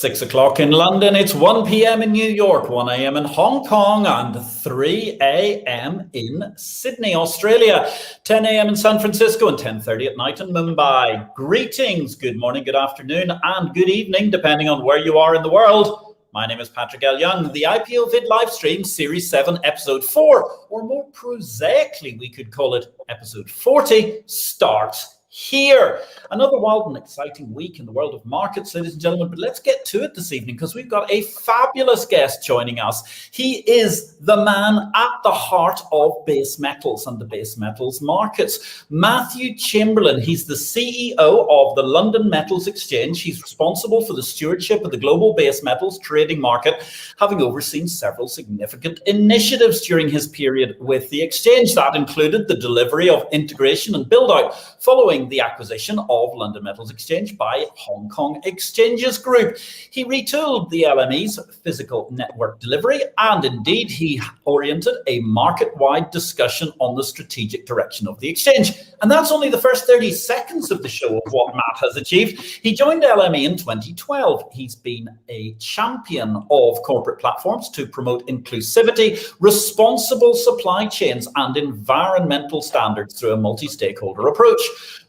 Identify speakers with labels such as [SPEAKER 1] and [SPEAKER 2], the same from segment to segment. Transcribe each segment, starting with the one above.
[SPEAKER 1] 6 o'clock in London, it's 1 p.m. in New York, 1 a.m. in Hong Kong, and 3 a.m. in Sydney, Australia, 10 a.m. in San Francisco, and 10:30 at night in Mumbai. Greetings, good morning, good afternoon, and good evening, depending on where you are in the world. My name is Patrick L. Young. The IPO-VID Livestream, Series 7, Episode 4, or more prosaically, we could call it Episode 40, starts here. Another wild and exciting week in the world of markets, ladies and gentlemen, but let's get to it this evening because we've got a fabulous guest joining us. He is the man at the heart of base metals and the base metals markets. Matthew Chamberlain, he's the CEO of the London Metals Exchange. He's responsible for the stewardship of the global base metals trading market, having overseen several significant initiatives during his period with the exchange. That included the delivery of integration and build-out following the acquisition of London Metals Exchange by Hong Kong Exchanges Group. He retooled the LME's physical network delivery, and indeed he oriented a market-wide discussion on the strategic direction of the exchange. And that's only the first 30 seconds of the show of what Matt has achieved. He joined LME in 2012. He's been a champion of corporate platforms to promote inclusivity, responsible supply chains, and environmental standards through a multi-stakeholder approach.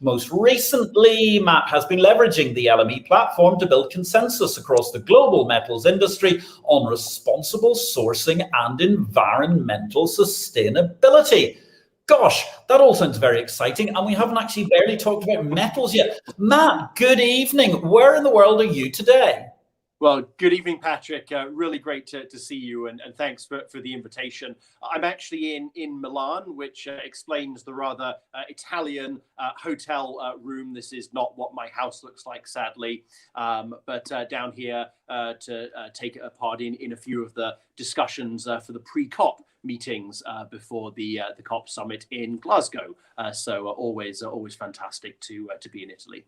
[SPEAKER 1] Most recently, Matt has been leveraging the LME platform to build consensus across the global metals industry on responsible sourcing and environmental sustainability. Gosh, that all sounds very exciting, and we haven't actually barely talked about metals yet. Matt, good evening. Where in the world are you today?
[SPEAKER 2] Well, good evening, Patrick. Really great to see you, and thanks for the invitation. I'm actually in Milan, which explains the rather Italian hotel room. This is not what my house looks like, sadly, but down here to take a part in a few of the discussions for the pre-COP meetings before the COP summit in Glasgow. So always fantastic to be in Italy.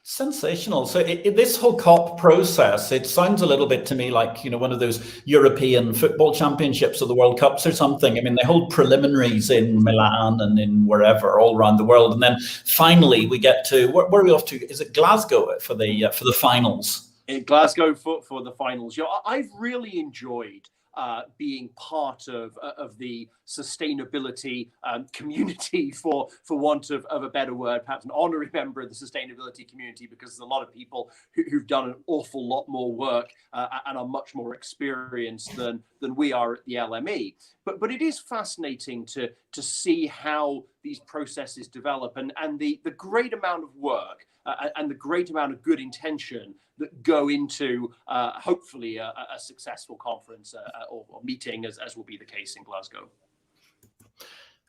[SPEAKER 1] Sensational. So this whole COP process, it sounds a little bit to me like, you know, one of those European football championships or the World Cups or something. I mean, they hold preliminaries in Milan and in wherever all around the world. And then finally we get to, where are we off to? Is it Glasgow for the finals?
[SPEAKER 2] In Glasgow for the finals. You know, I've really enjoyed being part of the sustainability community, for want of a better word, perhaps an honorary member of the sustainability community, because there's a lot of people who've done an awful lot more work and are much more experienced than we are at the LME. But it is fascinating to see how these processes develop and the great amount of work and the great amount of good intention that go into hopefully a successful conference or meeting, as will be the case in Glasgow.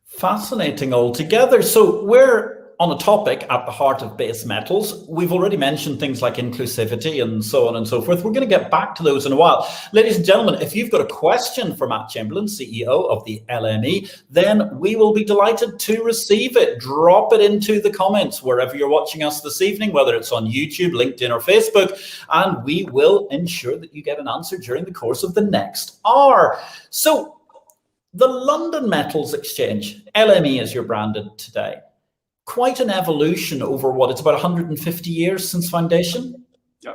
[SPEAKER 1] Fascinating altogether. So we're on a topic at the heart of base metals. We've already mentioned things like inclusivity and so on and so forth. We're going to get back to those in a while. Ladies and gentlemen, if you've got a question for Matt Chamberlain, CEO of the LME, then we will be delighted to receive it. Drop it into the comments wherever you're watching us this evening, whether it's on YouTube, LinkedIn, or Facebook, and we will ensure that you get an answer during the course of the next hour. So the London Metals Exchange, LME as you're branded today, quite an evolution over what, it's about 150 years since foundation?
[SPEAKER 2] Yeah,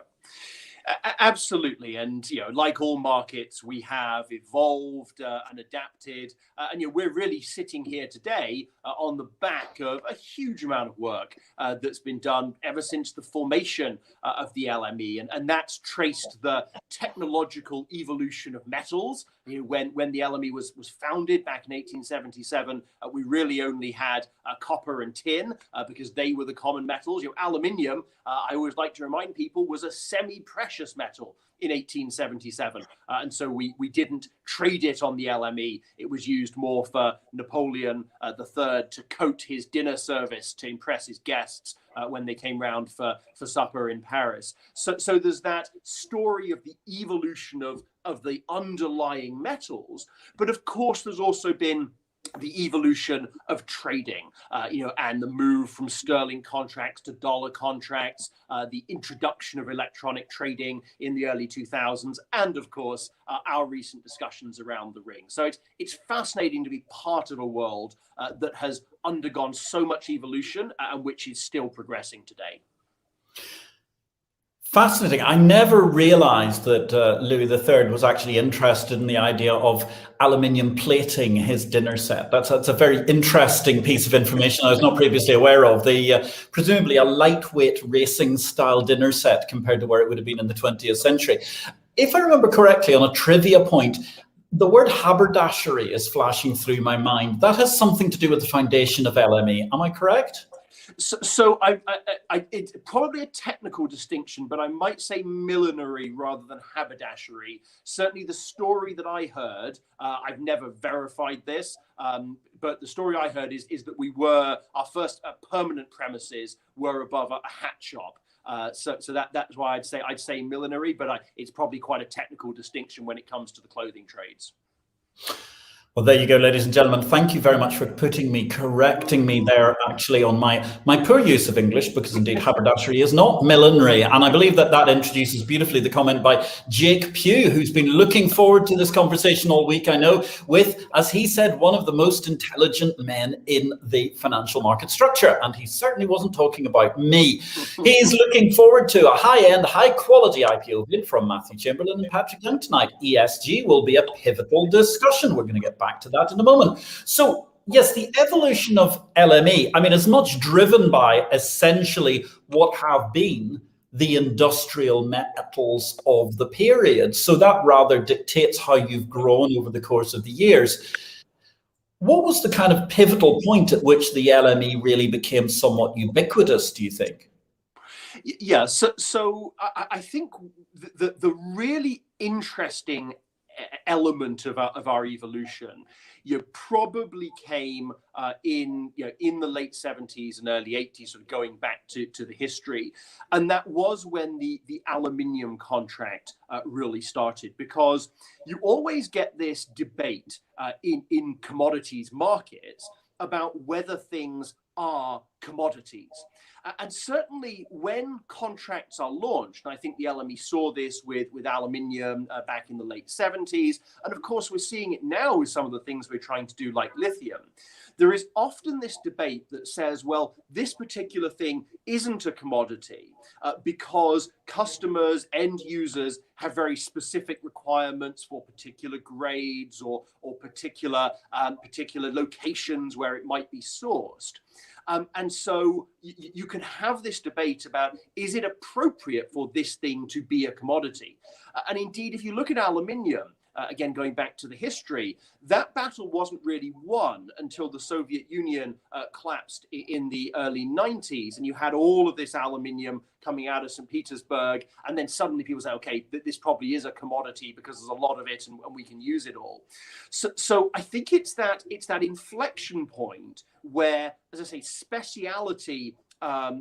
[SPEAKER 2] absolutely. And, you know, like all markets, we have evolved and adapted. And, you know, we're really sitting here today on the back of a huge amount of work that's been done ever since the formation of the LME. And that's traced the technological evolution of metals. You know, when the LME was founded back in 1877, we really only had copper and tin because they were the common metals. You know, aluminium, I always like to remind people, was a semi-precious metal in 1877. And so we didn't trade it on the LME. It was used more for Napoleon III to coat his dinner service to impress his guests when they came round for supper in Paris. So there's that story of the evolution of the underlying metals. But of course, there's also been the evolution of trading, you know, and the move from sterling contracts to dollar contracts, the introduction of electronic trading in the early 2000s, and of course, our recent discussions around the ring. So it's fascinating to be part of a world that has undergone so much evolution and which is still progressing today.
[SPEAKER 1] Fascinating. I never realized that Louis III was actually interested in the idea of aluminium plating his dinner set. That's a very interesting piece of information I was not previously aware of. The presumably a lightweight racing style dinner set compared to where it would have been in the 20th century. If I remember correctly, on a trivia point, the word haberdashery is flashing through my mind. That has something to do with the foundation of LME. Am I correct?
[SPEAKER 2] So it's probably a technical distinction, but I might say millinery rather than haberdashery. Certainly the story that I heard, I've never verified this, but the story I heard is that our first permanent premises were above a hat shop. So that's why I'd say millinery, but it's probably quite a technical distinction when it comes to the clothing trades.
[SPEAKER 1] Well, there you go, ladies and gentlemen. Thank you very much for correcting me there, actually, on my poor use of English, because indeed haberdashery is not millinery. And I believe that introduces beautifully the comment by Jake Pugh, who's been looking forward to this conversation all week, I know, with, as he said, one of the most intelligent men in the financial market structure. And he certainly wasn't talking about me. He's looking forward to a high-end, high-quality IPO-VID from Matthew Chamberlain and Patrick Young tonight. ESG will be a pivotal discussion. We're going to get back to that in a moment. So yes, the evolution of LME, I mean, is much driven by essentially what have been the industrial metals of the period. So that rather dictates how you've grown over the course of the years. What was the kind of pivotal point at which the LME really became somewhat ubiquitous, do you think?
[SPEAKER 2] Yeah, so I think the really interesting element of our evolution, probably came in the late 70s and early 80s, sort of going back to the history, and that was when the aluminium contract really started, because you always get this debate in commodities markets about whether things are commodities. And certainly when contracts are launched, and I think the LME saw this with aluminium back in the late 70s, and of course we're seeing it now with some of the things we're trying to do like lithium, there is often this debate that says, well, this particular thing isn't a commodity because customers, end users, have very specific requirements for particular grades or particular locations where it might be sourced. And so you can have this debate about, is it appropriate for this thing to be a commodity? And indeed, if you look at aluminium, again, going back to the history, that battle wasn't really won until the Soviet Union collapsed in the early 90s. And you had all of this aluminium coming out of St. Petersburg. And then suddenly people say, okay, this probably is a commodity because there's a lot of it and we can use it all. So I think it's that inflection point where, as I say, speciality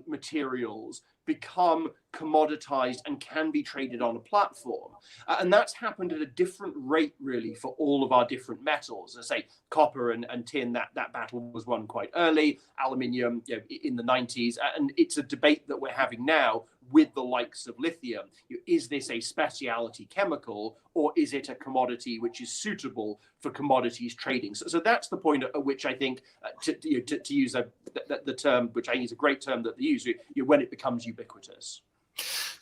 [SPEAKER 2] materials become commoditized and can be traded on a platform. And that's happened at a different rate, really, for all of our different metals. As I say, copper and tin, that battle was won quite early, aluminium in the 90s. And it's a debate that we're having now with the likes of lithium. Is this a specialty chemical, or is it a commodity which is suitable for commodities trading? So that's the point at which I think, to use the term, which I think is a great term that they use, when it becomes ubiquitous.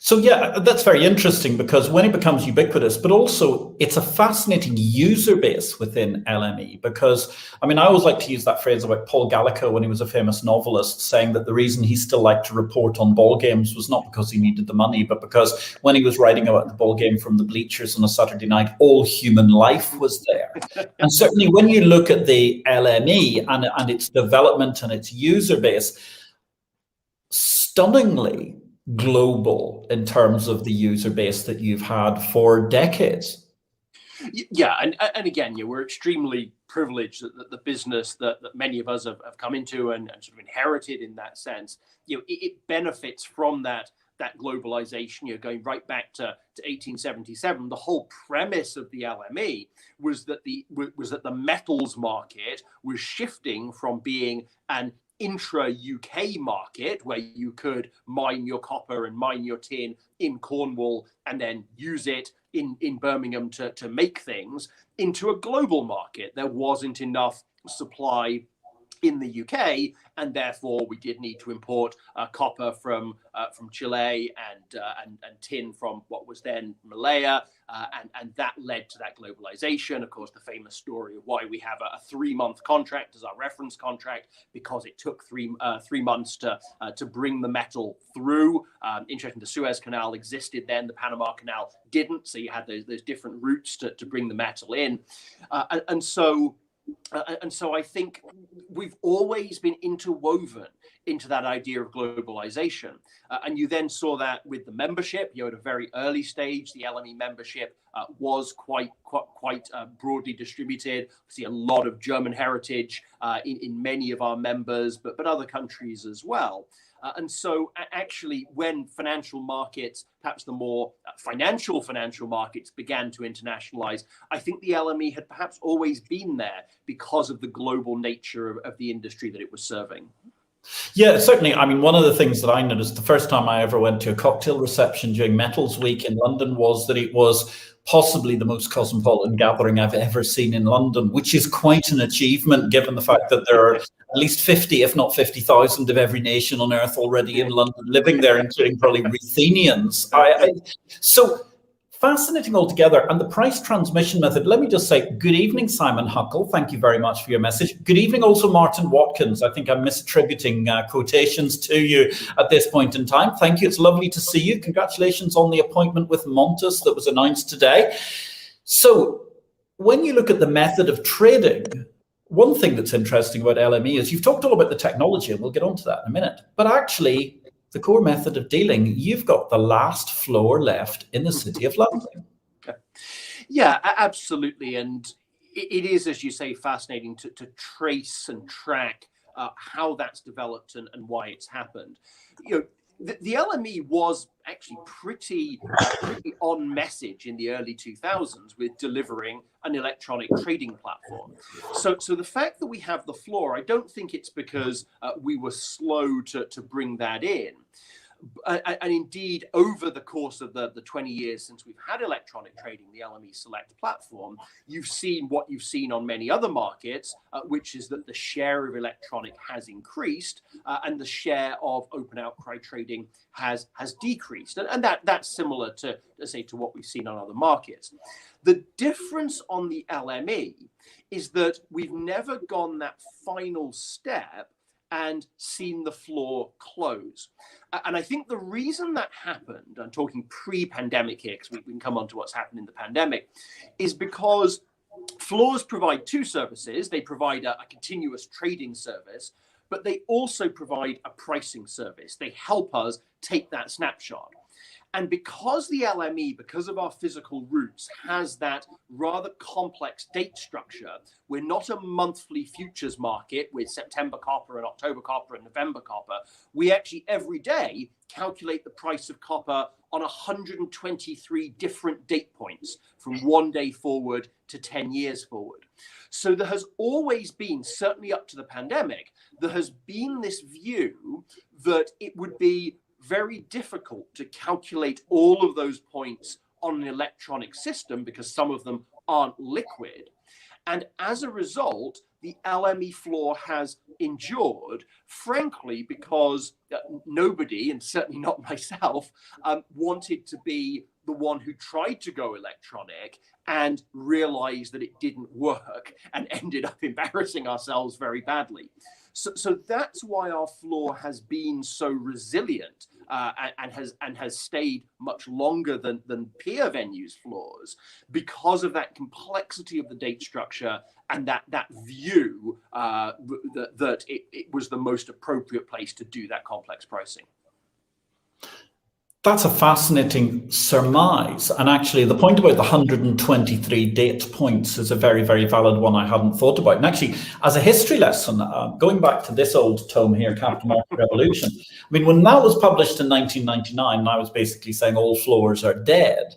[SPEAKER 1] So yeah, that's very interesting, because when it becomes ubiquitous, but also it's a fascinating user base within LME, because I mean, I always like to use that phrase about Paul Gallico when he was a famous novelist, saying that the reason he still liked to report on ball games was not because he needed the money, but because when he was writing about the ball game from the bleachers on a Saturday night, all human life was there. And certainly when you look at the LME and its development and its user base, stunningly global in terms of the user base that you've had for decades.
[SPEAKER 2] Yeah, and again, we're extremely privileged that the business that many of us have come into and sort of inherited in that sense, it benefits from that globalization. Going right back to 1877, the whole premise of the LME was that the metals market was shifting from being an intra-UK market where you could mine your copper and mine your tin in Cornwall and then use it in Birmingham to make things, into a global market. There wasn't enough supply in the UK, and therefore we did need to import copper from Chile and tin from what was then Malaya, and that led to that globalization. Of course, the famous story of why we have a 3-month contract as our reference contract, because it took three months to bring the metal through. Interesting, the Suez Canal existed then, the Panama Canal didn't, so you had those different routes to bring the metal in, and so I think we've always been interwoven into that idea of globalization. And you then saw that with the membership. At a very early stage, the LME membership was quite broadly distributed. We see a lot of German heritage in many of our members, but other countries as well. And so actually, when financial markets, perhaps the more financial markets, began to internationalize, I think the LME had perhaps always been there because of the global nature of the industry that it was serving.
[SPEAKER 1] Yeah, certainly. I mean, one of the things that I noticed the first time I ever went to a cocktail reception during Metals Week in London was that it was possibly the most cosmopolitan gathering I've ever seen in London, which is quite an achievement given the fact that there are at least 50, if not 50,000 of every nation on earth already in London living there, including probably Ruthenians. So fascinating altogether. And the price transmission method, let me just say, good evening, Simon Huckle. Thank you very much for your message. Good evening also, Martin Watkins. I think I'm misattributing quotations to you at this point in time. Thank you. It's lovely to see you. Congratulations on the appointment with Montes that was announced today. So when you look at the method of trading, one thing that's interesting about LME is you've talked all about the technology, and we'll get onto that in a minute, but actually the core method of dealing, you've got the last floor left in the City of London.
[SPEAKER 2] Yeah, absolutely. And it is, as you say, fascinating to trace and track how that's developed and why it's happened. The LME was actually pretty on message in the early 2000s with delivering an electronic trading platform. So the fact that we have the floor, I don't think it's because we were slow to bring that in. And indeed, over the course of the 20 years since we've had electronic trading, the LME Select platform, you've seen what you've seen on many other markets, which is that the share of electronic has increased and the share of open outcry trading has decreased. And that's similar to what we've seen on other markets. The difference on the LME is that we've never gone that final step and seen the floor close. And I think the reason that happened, I'm talking pre-pandemic here, because we can come on to what's happened in the pandemic, is because floors provide two services. They provide a continuous trading service, but they also provide a pricing service. They help us take that snapshot. And because the LME, because of our physical roots, has that rather complex date structure, we're not a monthly futures market with September copper and October copper and November copper. We actually every day calculate the price of copper on 123 different date points from 1 day forward to 10 years forward. So there has always been, certainly up to the pandemic, there has been this view that it would be very difficult to calculate all of those points on an electronic system because some of them aren't liquid. And as a result, the LME floor has endured, frankly, because nobody, and certainly not myself, wanted to be the one who tried to go electronic and realized that it didn't work and ended up embarrassing ourselves very badly. So that's why our floor has been so resilient and has stayed much longer than peer venues floors, because of that complexity of the date structure and that view that it was the most appropriate place to do that complex pricing.
[SPEAKER 1] That's a fascinating surmise. And actually, the point about the 123 date points is a very, very valid one I hadn't thought about. And actually, as a history lesson, going back to this old tome here, Capital Market Revolution, I mean, when that was published in 1999, I was basically saying all floors are dead.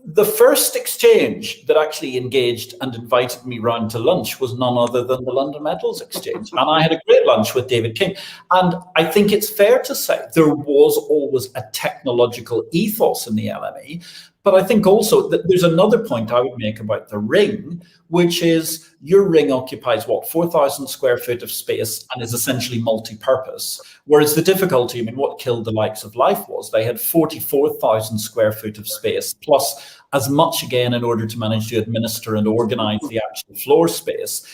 [SPEAKER 1] The first exchange that actually engaged and invited me round to lunch was none other than the London Metals Exchange. And I had a great lunch with David King. And I think it's fair to say there was always a technological ethos in the LME, But I think also that there's another point I would make about the ring, which is your ring occupies what, 4,000 square foot of space and is essentially multi-purpose. Whereas the difficulty, I mean, what killed the likes of Life was they had 44,000 square foot of space, plus as much again in order to manage to administer and organize the actual floor space,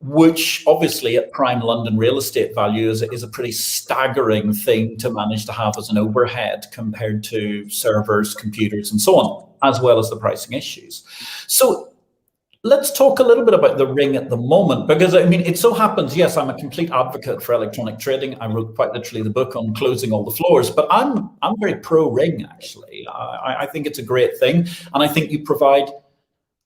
[SPEAKER 1] which obviously at prime London real estate value is a pretty staggering thing to manage to have as an overhead compared to servers, computers, and so on, as well as the pricing issues. So let's talk a little bit about the ring at the moment, because I mean, it so happens, yes, I'm a complete advocate for electronic trading. I wrote quite literally the book on closing all the floors, but I'm very pro ring, actually. I think it's a great thing. And I think you provide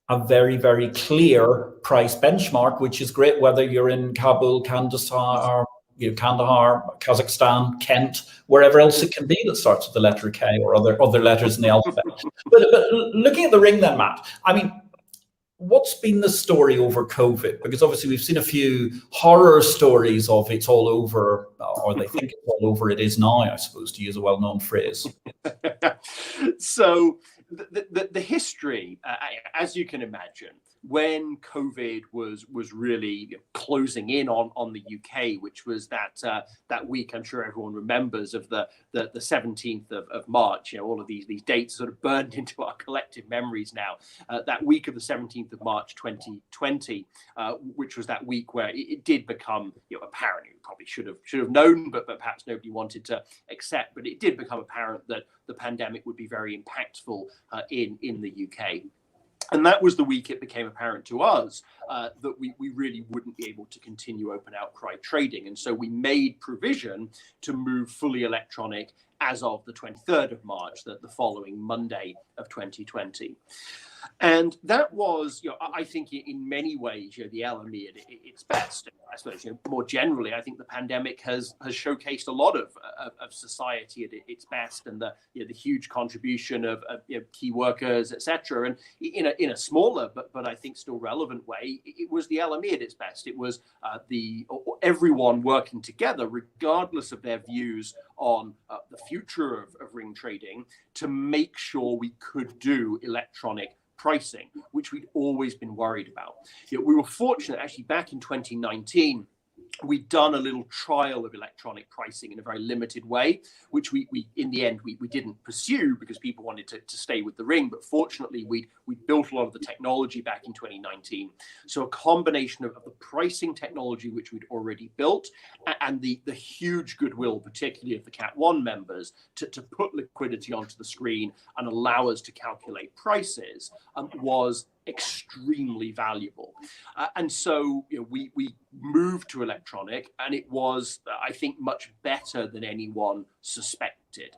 [SPEAKER 1] a very, very clear price benchmark, which is great whether you're in Kabul, Kandahar, Kazakhstan, Kent, wherever else it can be that starts with the letter K or other letters in the alphabet. But looking at the ring then, Matt, I mean, what's been the story over COVID? Because obviously we've seen a few horror stories of it's all over, or they think it's all over. It is now, I suppose, to use a well-known phrase.
[SPEAKER 2] So the history, as you can imagine, when COVID was really closing in on the UK, which was that week, I'm sure everyone remembers, of the 17th of March. You know, all of these dates sort of burned into our collective memories now. That week of the 17th of March 2020, which was that week where it did become, you know, apparent. You probably should have known, but perhaps nobody wanted to accept. But it did become apparent that the pandemic would be very impactful in the UK. And that was the week it became apparent to us that we really wouldn't be able to continue open outcry trading. And so we made provision to move fully electronic as of the 23rd of March, the following Monday of 2020. And that was, you know, I think in many ways, you know, the LME at its best. I suppose, you know, more generally, I think the pandemic has showcased a lot of society at its best, and the huge contribution of key workers, etc. And in a smaller but I think still relevant way, it was the LME at its best. It was everyone working together, regardless of their views on the future of ring trading, to make sure we could do electronic pricing, which we'd always been worried about. You know, we were fortunate actually back in 2019. We'd done a little trial of electronic pricing in a very limited way, which we in the end we didn't pursue because people wanted to stay with the ring. But fortunately, we built a lot of the technology back in 2019. So a combination of the pricing technology which we'd already built, and the huge goodwill, particularly of the Cat 1 members, to put liquidity onto the screen and allow us to calculate prices, was extremely valuable. And so, you know, we moved to electronic, and it was, I think, much better than anyone suspected.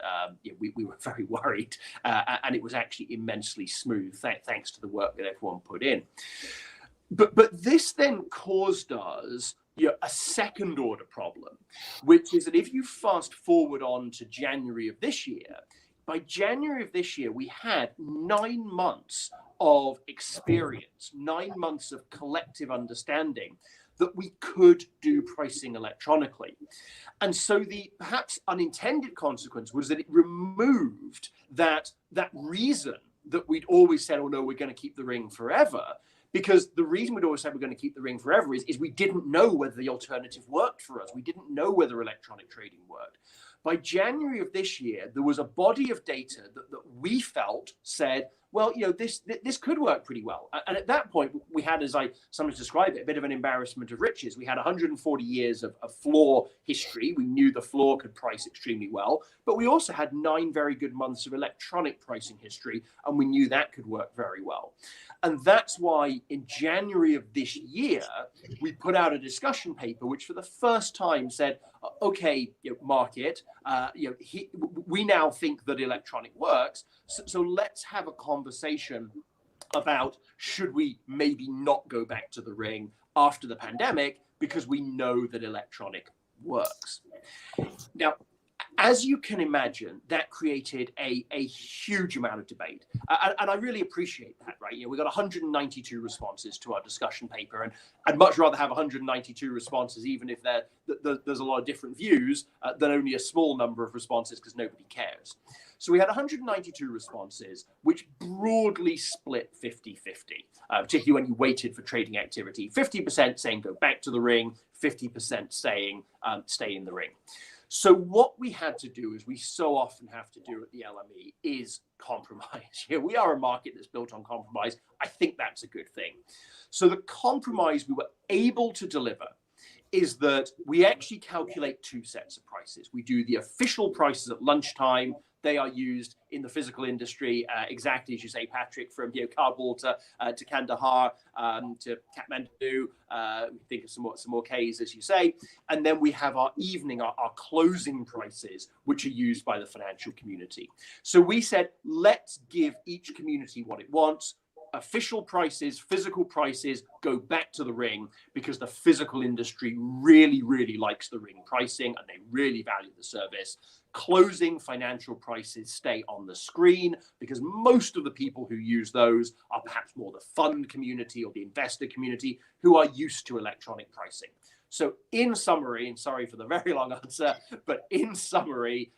[SPEAKER 2] We were very worried, and it was actually immensely smooth, thanks to the work that everyone put in. But this then caused us, you know, a second order problem, which is that if you fast forward on to January of this year, by January of this year, we had 9 months of experience, 9 months of collective understanding that we could do pricing electronically. And so the perhaps unintended consequence was that it removed that reason that we'd always said, oh no, we're going to keep the ring forever. Because the reason we'd always said we're going to keep the ring forever is we didn't know whether the alternative worked for us. We didn't know whether electronic trading worked. By January of this year, there was a body of data that we felt said, well, you know, this could work pretty well. And at that point, we had, as I sometimes describe it, a bit of an embarrassment of riches. We had 140 years of floor history. We knew the floor could price extremely well, but we also had 9 very good months of electronic pricing history, and we knew that could work very well. And that's why in January of this year, we put out a discussion paper, which for the first time said, okay, you know, market, we now think that electronic works. So let's have a conversation about should we maybe not go back to the ring after the pandemic, because we know that electronic works. Now, As you can imagine, that created a huge amount of debate. And I really appreciate that, right? We got 192 responses to our discussion paper, and I'd much rather have 192 responses, even if there's a lot of different views, than only a small number of responses, because nobody cares. So we had 192 responses, which broadly split 50-50, particularly when you weighted for trading activity. 50% saying go back to the ring, 50% saying stay in the ring. So what we had to do, as we so often have to do at the LME, is compromise. We are a market that's built on compromise. I think that's a good thing. So the compromise we were able to deliver is that we actually calculate two sets of prices. We do the official prices at lunchtime. They are used in the physical industry, exactly as you say, Patrick, from Kabul to Kandahar, to Kathmandu. Think of some more Ks, as you say. And then we have our evening, our closing prices, which are used by the financial community. So we said, let's give each community what it wants. Official prices, physical prices, go back to the ring, because the physical industry really, really likes the ring pricing and they really value the service. Closing financial prices stay on the screen, because most of the people who use those are perhaps more the fund community or the investor community who are used to electronic pricing. So in summary, and sorry for the very long answer, but in summary,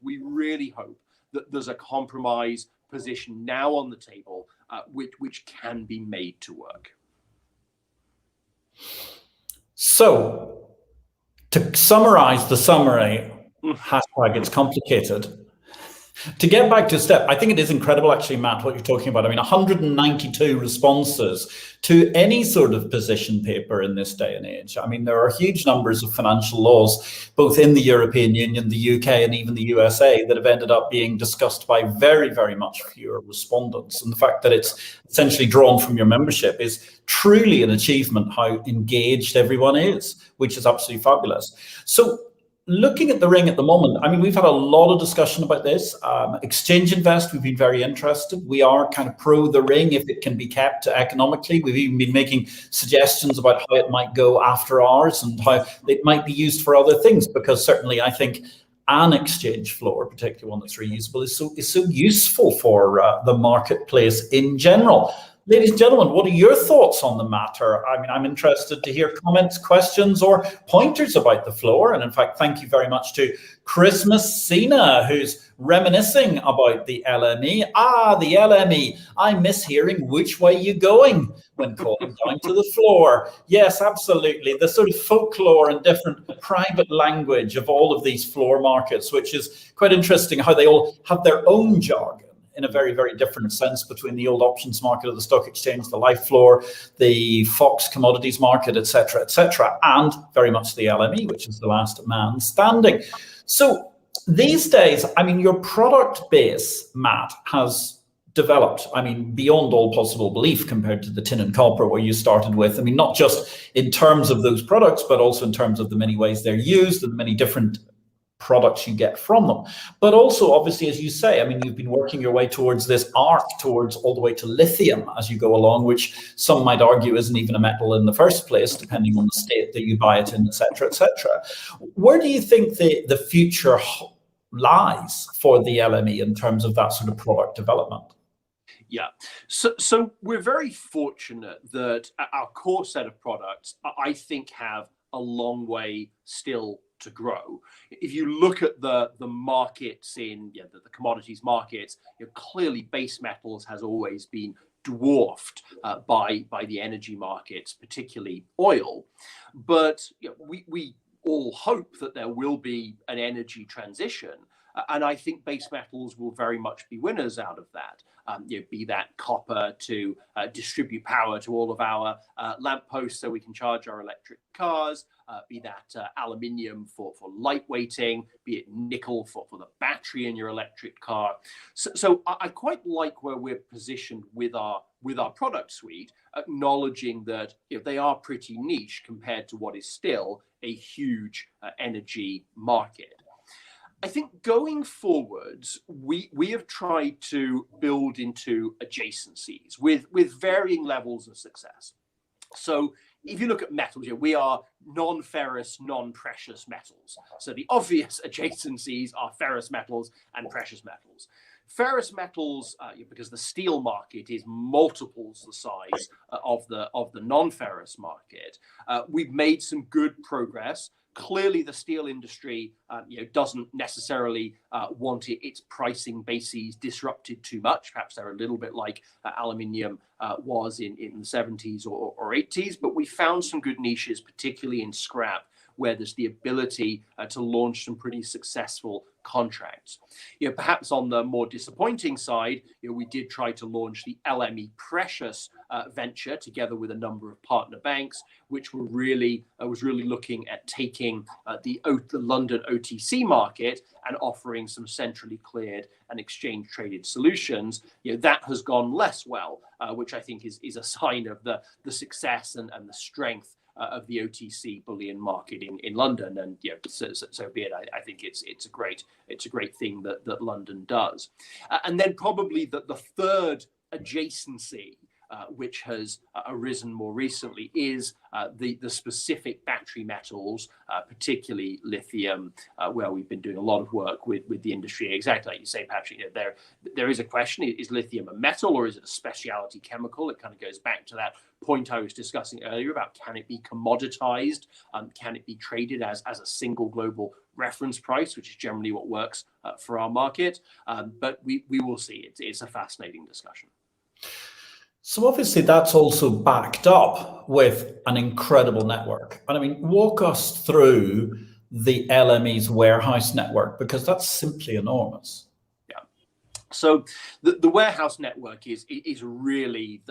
[SPEAKER 2] we really hope that there's a compromise position now on the table, which can be made to work.
[SPEAKER 1] So, to summarize the summary, hashtag it's complicated. To get back to step, I think it is incredible, actually, Matt, what you're talking about. I mean, 192 responses to any sort of position paper in this day and age. I mean, there are huge numbers of financial laws, both in the European Union, the UK, and even the USA, that have ended up being discussed by very, very much fewer respondents. And the fact that it's essentially drawn from your membership is truly an achievement, how engaged everyone is, which is absolutely fabulous. So, looking at the ring at the moment, I mean, we've had a lot of discussion about this. Exchange Invest, we've been very interested. We are kind of pro the ring if it can be kept economically. We've even been making suggestions about how it might go after hours and how it might be used for other things, because certainly I think an exchange floor, particularly one that's reusable, is so useful for the marketplace in general. Ladies and gentlemen, what are your thoughts on the matter? I mean, I'm interested to hear comments, questions, or pointers about the floor. And in fact, thank you very much to Christmas Cena, who's reminiscing about the LME. The LME. I miss hearing which way you going when calling down to the floor. Yes, absolutely. The sort of folklore and different private language of all of these floor markets, which is quite interesting how they all have their own jargon, in a very, very different sense, between the old options market of the stock exchange, the life floor, the Fox commodities market, etc., and very much the LME, which is the last man standing. So these days, I mean, your product base, Matt, has developed, I mean, beyond all possible belief compared to the tin and copper where you started with. I mean, not just in terms of those products, but also in terms of the many ways they're used and the many different products you get from them. But also, obviously, as you say, I mean, you've been working your way towards this arc towards all the way to lithium as you go along, which some might argue isn't even a metal in the first place, depending on the state that you buy it in, etc., Where do you think the future lies for the LME in terms of that sort of product development?
[SPEAKER 2] Yeah, so we're very fortunate that our core set of products, I think, have a long way still to grow. If you look at the markets in the commodities markets, clearly base metals has always been dwarfed by the energy markets, particularly oil. But we all hope that there will be an energy transition. And I think base metals will very much be winners out of that. Be that copper to distribute power to all of our lampposts so we can charge our electric cars, be that aluminium for lightweighting, be it nickel for the battery in your electric car. So I quite like where we're positioned with our product suite, acknowledging that they are pretty niche compared to what is still a huge energy market. I think going forwards, we have tried to build into adjacencies with varying levels of success. So if you look at metals, we are non-ferrous, non-precious metals. So the obvious adjacencies are ferrous metals and precious metals. Ferrous metals, because the steel market is multiples the size of the non-ferrous market, we've made some good progress. Clearly, the steel industry, doesn't necessarily want its pricing bases disrupted too much. Perhaps they're a little bit like aluminium was in the 70s or 80s. But we found some good niches, particularly in scrap, where there's the ability to launch some pretty successful contracts. Perhaps on the more disappointing side, we did try to launch the LME Precious venture together with a number of partner banks, which were really was really looking at taking the London OTC market and offering some centrally cleared and exchange traded solutions. That has gone less well, which I think is a sign of the success and the strength of the OTC bullion market in London, and so be it. I think it's a great thing that London does. And then probably the third adjacency, which has arisen more recently, is the specific battery metals, particularly lithium, where we've been doing a lot of work with the industry. Exactly like you say, Patrick, there is a question: is lithium a metal or is it a specialty chemical? It kind of goes back to that point I was discussing earlier about, can it be commoditized? Can it be traded as a single global reference price, which is generally what works for our market? But we will see. It's a fascinating discussion.
[SPEAKER 1] So obviously that's also backed up with an incredible network. And I mean, walk us through the LME's warehouse network, because that's simply enormous.
[SPEAKER 2] Yeah. So the warehouse network is really,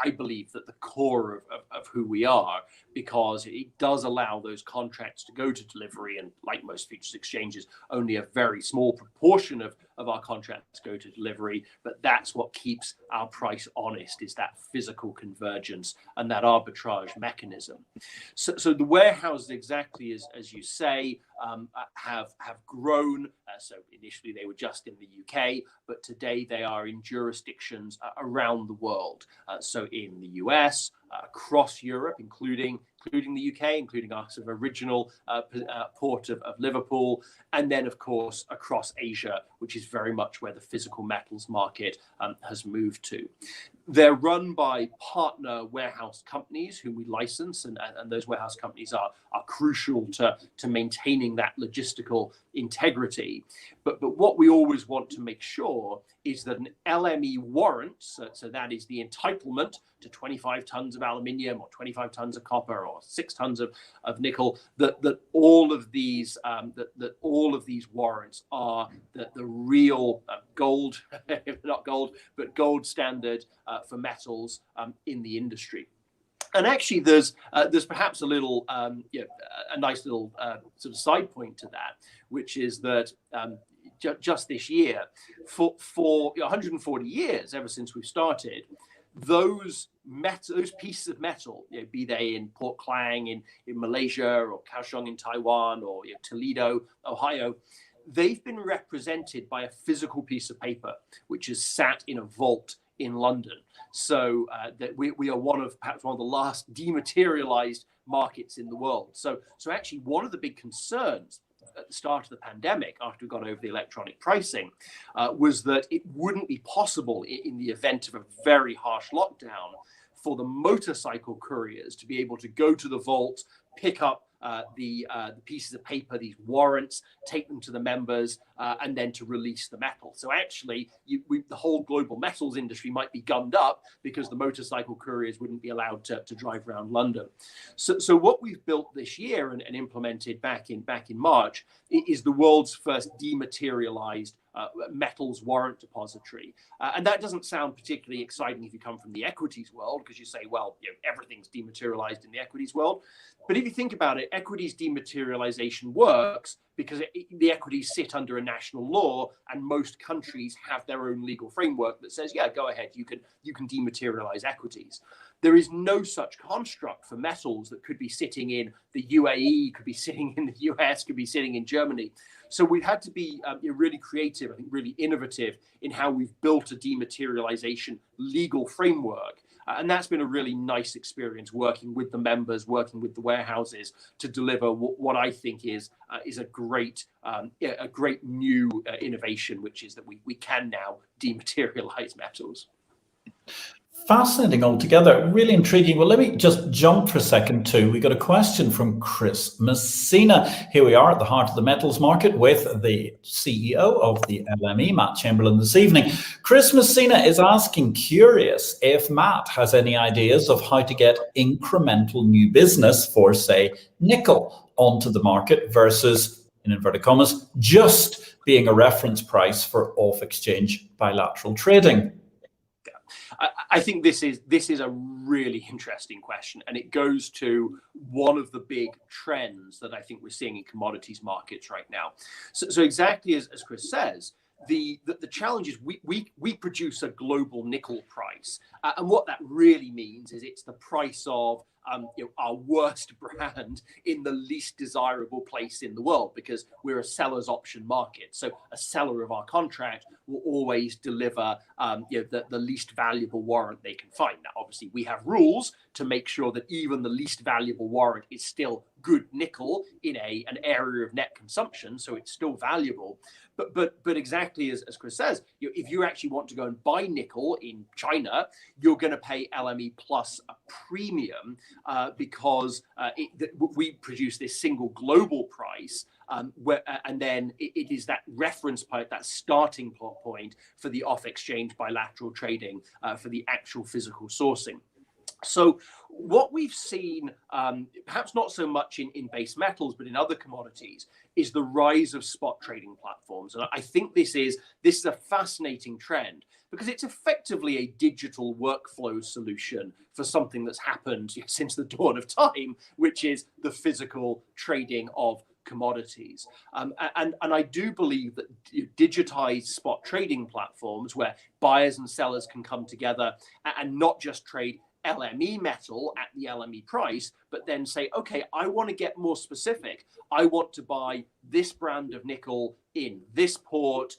[SPEAKER 2] I believe, that the core of who we are, because it does allow those contracts to go to delivery. And like most futures exchanges, only a very small proportion of our contracts go to delivery. But that's what keeps our price honest, is that physical convergence and that arbitrage mechanism. So the warehouses, exactly as you say, have grown. So initially they were just in the UK, but today they are in jurisdictions around the world. So in the US, across Europe, including the UK, including our sort of original port of Liverpool, and then of course across Asia, which is very much where the physical metals market has moved to. They're run by partner warehouse companies whom we license, and those warehouse companies are crucial to maintaining that logistical integrity. But what we always want to make sure is that an LME warrant, so that is the entitlement to 25 tons of aluminium or 25 tons of copper or 6 tons of nickel, that all of these warrants are the real gold, not gold, but gold standard for metals in the industry. And actually, there's perhaps a little, a nice little sort of side point to that, which is that just this year, for 140 years, ever since we've started, those pieces of metal, be they in Port Klang in Malaysia or Kaohsiung in Taiwan or Toledo, Ohio, they've been represented by a physical piece of paper, which is sat in a vault in London. So that we are perhaps one of the last dematerialized markets in the world. So actually, one of the big concerns at the start of the pandemic, after we got over the electronic pricing, was that it wouldn't be possible in the event of a very harsh lockdown for the motorcycle couriers to be able to go to the vault, pick up the pieces of paper, these warrants, take them to the members, and then to release the metal. So actually, the whole global metals industry might be gummed up because the motorcycle couriers wouldn't be allowed to drive around London. So what we've built this year and implemented back in March is the world's first dematerialized metals warrant depository. And that doesn't sound particularly exciting if you come from the equities world, because you say, well, everything's dematerialized in the equities world. But if you think about it, equities dematerialization works because the equities sit under a national law, and most countries have their own legal framework that says, yeah, go ahead, you can dematerialize equities. There is no such construct for metals that could be sitting in the UAE, could be sitting in the US, could be sitting in Germany. So we've had to be really creative, I think really innovative in how we've built a dematerialization legal framework. And that's been a really nice experience working with the members, working with the warehouses to deliver what I think is a great new innovation, which is that we can now dematerialize metals.
[SPEAKER 1] Fascinating altogether, really intriguing. Well, let me just jump for a second too. We got a question from Chris Messina. Here we are at the heart of the metals market with the CEO of the LME, Matt Chamberlain, this evening. Chris Messina is asking, curious if Matt has any ideas of how to get incremental new business for, say, nickel onto the market versus, in inverted commas, just being a reference price for off-exchange bilateral trading.
[SPEAKER 2] I think this is a really interesting question, and it goes to one of the big trends that I think we're seeing in commodities markets right now. So exactly as Chris says, the challenge is we produce a global nickel price, and what that really means is it's the price of our worst brand in the least desirable place in the world, because we're a seller's option market. So a seller of our contract will always deliver the least valuable warrant they can find. Now, obviously, we have rules to make sure that even the least valuable warrant is still good nickel in an area of net consumption, so it's still valuable. But exactly as Chris says, if you actually want to go and buy nickel in China, you're going to pay LME plus a premium because we produce this single global price, and then it is that reference point, that starting point for the off-exchange bilateral trading for the actual physical sourcing. So what we've seen, perhaps not so much in base metals, but in other commodities, is the rise of spot trading platforms. And I think this is a fascinating trend because it's effectively a digital workflow solution for something that's happened since the dawn of time, which is the physical trading of commodities. And I do believe that digitized spot trading platforms where buyers and sellers can come together and not just trade LME metal at the LME price, but then say, okay, I want to get more specific. I want to buy this brand of nickel in this port,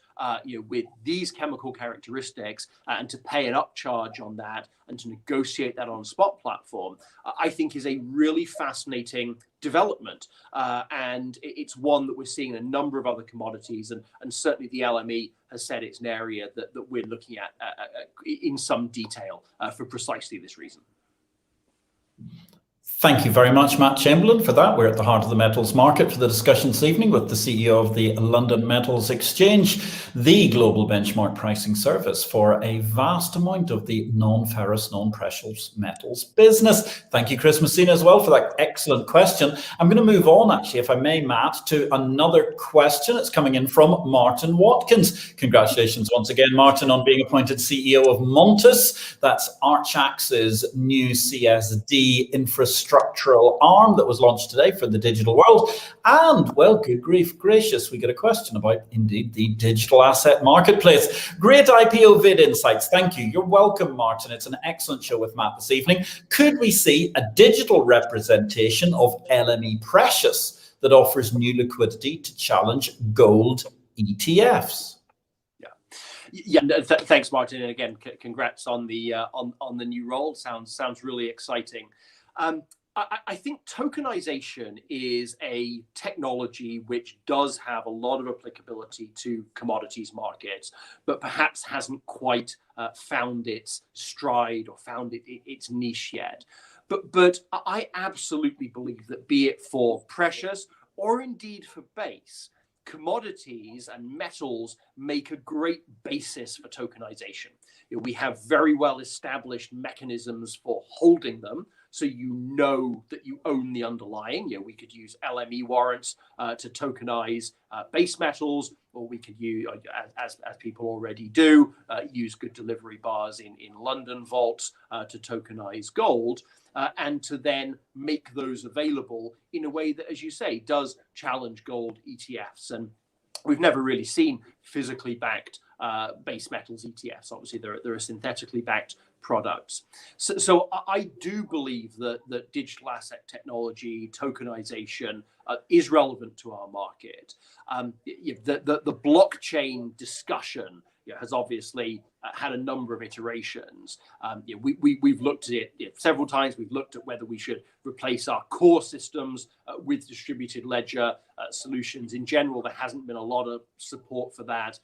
[SPEAKER 2] with these chemical characteristics, and to pay an upcharge on that and to negotiate that on a spot platform, I think is a really fascinating development. And it's one that we're seeing in a number of other commodities, and certainly the LME has said it's an area that we're looking at in some detail for precisely this reason.
[SPEAKER 1] Thank you very much, Matt Chamberlain, for that. We're at the heart of the metals market for the discussion this evening with the CEO of the London Metals Exchange, the global benchmark pricing service for a vast amount of the non-ferrous, non-precious metals business. Thank you, Chris Messina, as well, for that excellent question. I'm going to move on, actually, if I may, Matt, to another question. It's coming in from Martin Watkins. Congratulations once again, Martin, on being appointed CEO of Montes. That's Archax's new CSD infrastructural arm that was launched today for the digital world. And, well, good grief gracious, we get a question about, indeed, the digital asset marketplace. Great IPO-VID insights. Thank you. You're welcome, Martin. It's an excellent show with Matt this evening. Could we see a digital representation of LME Precious that offers new liquidity to challenge gold ETFs?
[SPEAKER 2] Yeah, thanks, Martin. And again, congrats on the new role. Sounds really exciting. I think tokenization is a technology which does have a lot of applicability to commodities markets, but perhaps hasn't quite found its stride or found its niche yet. But I absolutely believe that, be it for precious or indeed for base, commodities and metals make a great basis for tokenization. We have very well established mechanisms for holding them, so you know that you own the underlying. We could use LME warrants to tokenize base metals, or we could use, as people already do, use good delivery bars in London vaults to tokenize gold, and to then make those available in a way that, as you say, does challenge gold ETFs. And we've never really seen physically backed base metals ETFs. Obviously, there are synthetically backed products. So I do believe that digital asset technology, tokenization is relevant to our market. The blockchain discussion has obviously had a number of iterations. We've looked at it several times. We've looked at whether we should replace our core systems with distributed ledger solutions. In general, there hasn't been a lot of support for that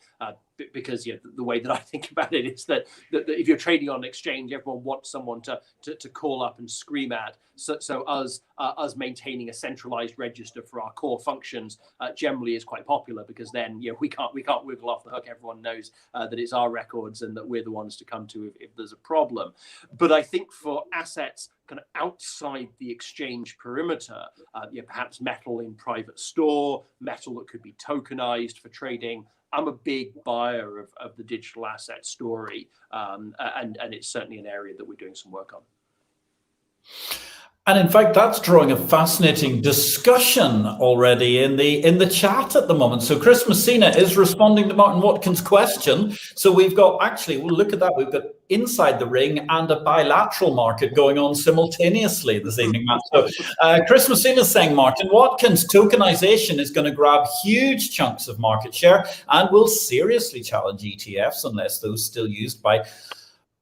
[SPEAKER 2] because the way that I think about it is that if you're trading on an exchange, everyone wants someone to call up and scream at. So us maintaining a centralized register for our core functions generally is quite popular, because then we can't wiggle off the hook. Everyone knows that it's our records and that we're the ones to come to if there's a problem. But I think for assets kind of outside the exchange perimeter, perhaps metal in private store, metal that could be tokenized for trading, I'm a big buyer of the digital asset story, and it's certainly an area that we're doing some work on.
[SPEAKER 1] And in fact, that's drawing a fascinating discussion already in the chat at the moment. So Chris Messina is responding to Martin Watkins' question. So we've got, actually, we'll look at that. We've got inside the ring and a bilateral market going on simultaneously this evening, Matt. So Chris Messina is saying, Martin Watkins, tokenization is going to grab huge chunks of market share and will seriously challenge ETFs unless those still used by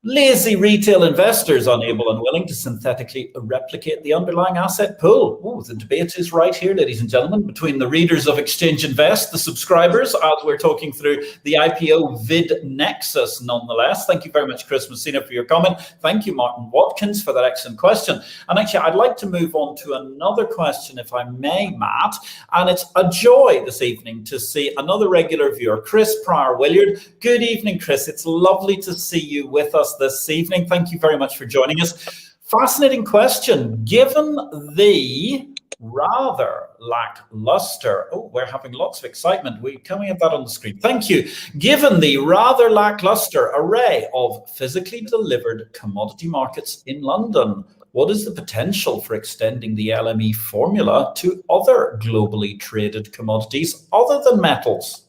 [SPEAKER 1] lazy retail investors unable and willing to synthetically replicate the underlying asset pool. Oh, the debate is right here, ladies and gentlemen, between the readers of Exchange Invest, the subscribers, as we're talking through the IPO-VID nexus nonetheless. Thank you very much, Chris Messina, for your comment. Thank you, Martin Watkins, for that excellent question. And actually, I'd like to move on to another question, if I may, Matt. And it's a joy this evening to see another regular viewer, Chris Pryor-Williard. Good evening, Chris. It's lovely to see you with us this evening. Thank you very much for joining us. Fascinating question. Given the rather lackluster, we're having lots of excitement. Can we have that on the screen? Thank you. Given the rather lackluster array of physically delivered commodity markets in London, what is the potential for extending the LME formula to other globally traded commodities other than metals?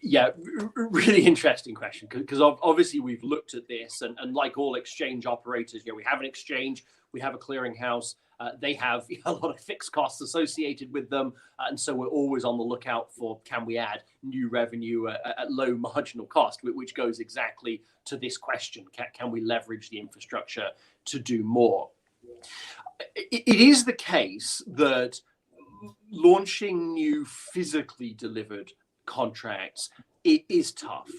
[SPEAKER 2] Yeah, really interesting question, because obviously we've looked at this, and like all exchange operators, we have an exchange, we have a clearinghouse, they have a lot of fixed costs associated with them, and so we're always on the lookout for, can we add new revenue at low marginal cost, which goes exactly to this question. Can we leverage the infrastructure to do more? It is the case that launching new physically delivered contracts, it is tough.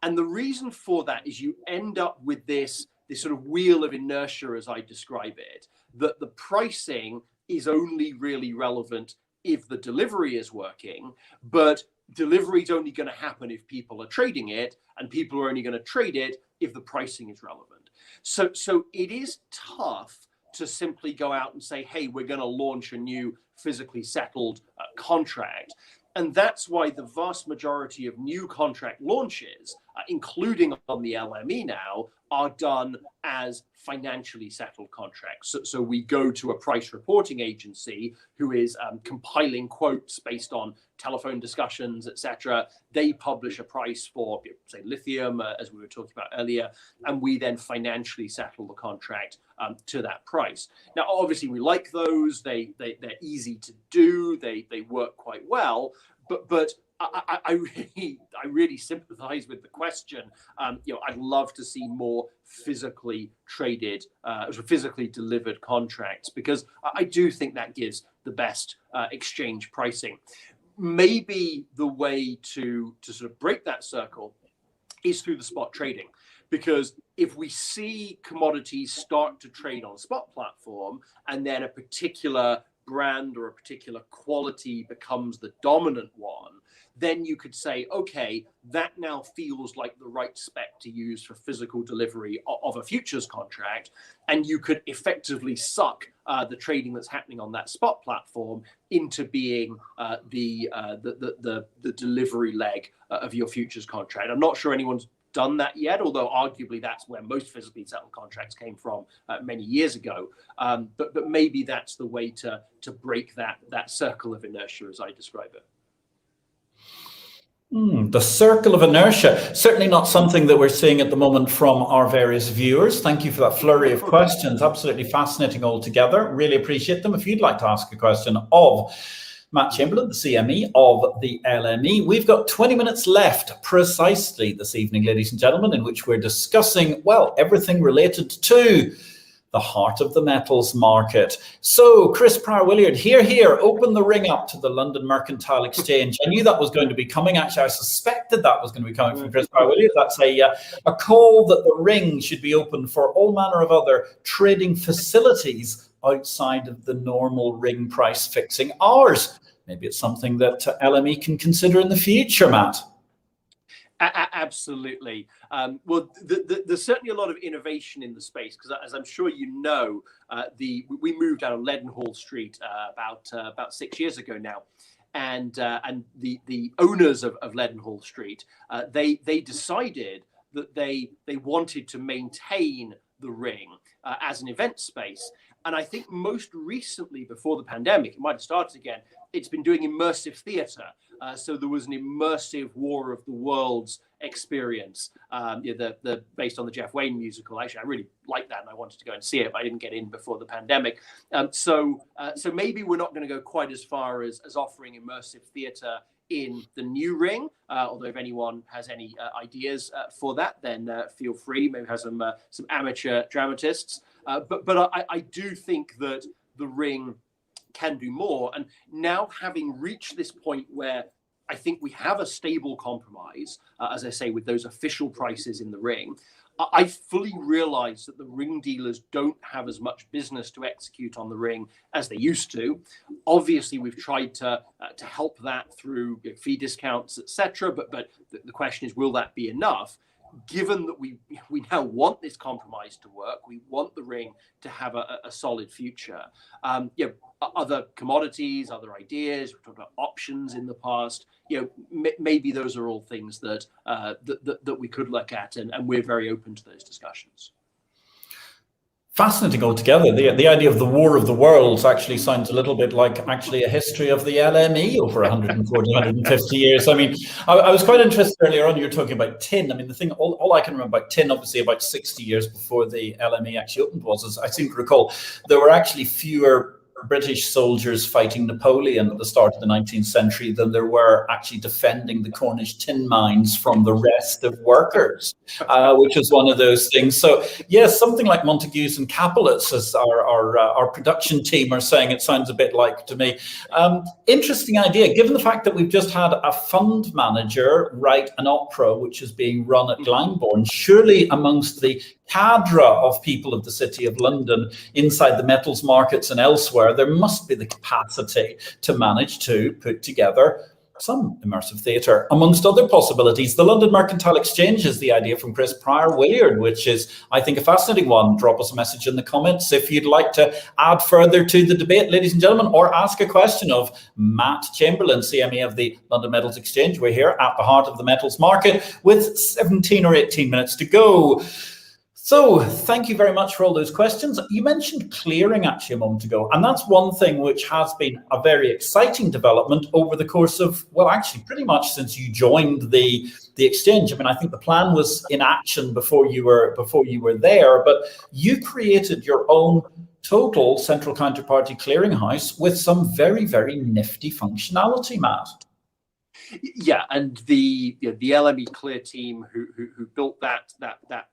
[SPEAKER 2] And the reason for that is you end up with this sort of wheel of inertia, as I describe it, that the pricing is only really relevant if the delivery is working, but delivery is only going to happen if people are trading it, and people are only going to trade it if the pricing is relevant. So it is tough to simply go out and say, hey, we're going to launch a new physically settled contract. And that's why the vast majority of new contract launches, including on the LME now, are done as financially settled contracts. So we go to a price reporting agency who is compiling quotes based on telephone discussions, etc. They publish a price for, say, lithium, as we were talking about earlier, and we then financially settle the contract to that price. Now, obviously, we like those. They're easy to do. They work quite well. But I really sympathize with the question. I'd love to see more physically traded, physically delivered contracts, because I do think that gives the best exchange pricing. Maybe the way to sort of break that circle is through the spot trading, because if we see commodities start to trade on a spot platform, and then a particular brand or a particular quality becomes the dominant one, then you could say, okay, that now feels like the right spec to use for physical delivery of a futures contract, and you could effectively suck the trading that's happening on that spot platform into being the delivery leg of your futures contract. I'm not sure anyone's done that yet, although arguably that's where most physically settled contracts came from many years ago. But maybe that's the way to break that circle of inertia, as I describe it.
[SPEAKER 1] The circle of inertia, certainly not something that we're seeing at the moment from our various viewers. Thank you for that flurry of questions. Absolutely fascinating altogether. Really appreciate them. If you'd like to ask a question of Matt Chamberlain, the CME of the LME. We've got 20 minutes left precisely this evening, ladies and gentlemen, in which we're discussing, well, everything related to the heart of the metals market. So, Chris Pryor-Williard, here, open the ring up to the London Mercantile Exchange. I knew that was going to be coming. Actually, I suspected that was going to be coming from Chris Pryor-Williard. That's a call that the ring should be open for all manner of other trading facilities outside of the normal ring price fixing hours. Maybe it's something that LME can consider in the future, Matt.
[SPEAKER 2] Absolutely. Well, there's certainly a lot of innovation in the space because, as I'm sure you know, we moved out of Leadenhall Street about 6 years ago now, and the owners of Leadenhall Street they decided that they wanted to maintain the ring as an event space. And I think most recently, before the pandemic, it might have started again, it's been doing immersive theatre. So there was an immersive War of the Worlds experience, based on the Jeff Wayne musical. Actually, I really liked that, and I wanted to go and see it, but I didn't get in before the pandemic. So maybe we're not going to go quite as far as offering immersive theatre in the new ring. Although if anyone has any ideas for that, then feel free. Maybe have some amateur dramatists. But I do think that the ring can do more. And now, having reached this point where I think we have a stable compromise, as I say, with those official prices in the ring, I fully realize that the ring dealers don't have as much business to execute on the ring as they used to. Obviously, we've tried to help that through fee discounts, etc. But the question is, will that be enough? Given that we now want this compromise to work, we want the ring to have a solid future. Other commodities, other ideas. We've talked about options in the past. Maybe those are all things that we could look at, and we're very open to those discussions.
[SPEAKER 1] Fascinating altogether. The idea of the War of the Worlds actually sounds a little bit like actually a history of the LME over 140, 150 years. I mean, I was quite interested earlier on, you were talking about tin. I mean, the thing, all I can remember about tin, obviously about 60 years before the LME actually opened, was, I seem to recall, there were actually fewer British soldiers fighting Napoleon at the start of the 19th century than there were actually defending the Cornish tin mines from the rest of workers, which was one of those things. So yes, something like Montagues and Capulets, as our production team are saying, it sounds a bit like to me. Interesting idea, given the fact that we've just had a fund manager write an opera which is being run at Glyndebourne. Surely amongst the cadre of people of the City of London inside the metals markets and elsewhere, there must be the capacity to manage to put together some immersive theatre, amongst other possibilities. The London Mercantile Exchange is the idea from Chris Pryor-Williard, which is, I think, a fascinating one. Drop us a message in the comments if you'd like to add further to the debate, ladies and gentlemen, or ask a question of Matt Chamberlain, CME of the London Metals Exchange. We're here at the heart of the metals market with 17 or 18 minutes to go. So thank you very much for all those questions. You mentioned clearing actually a moment ago, and that's one thing which has been a very exciting development over the course of, well, actually pretty much since you joined the exchange. I mean, I think the plan was in action before you were there, but you created your own total central counterparty clearinghouse with some very, very nifty functionality, Matt.
[SPEAKER 2] Yeah, and the LME Clear team who built that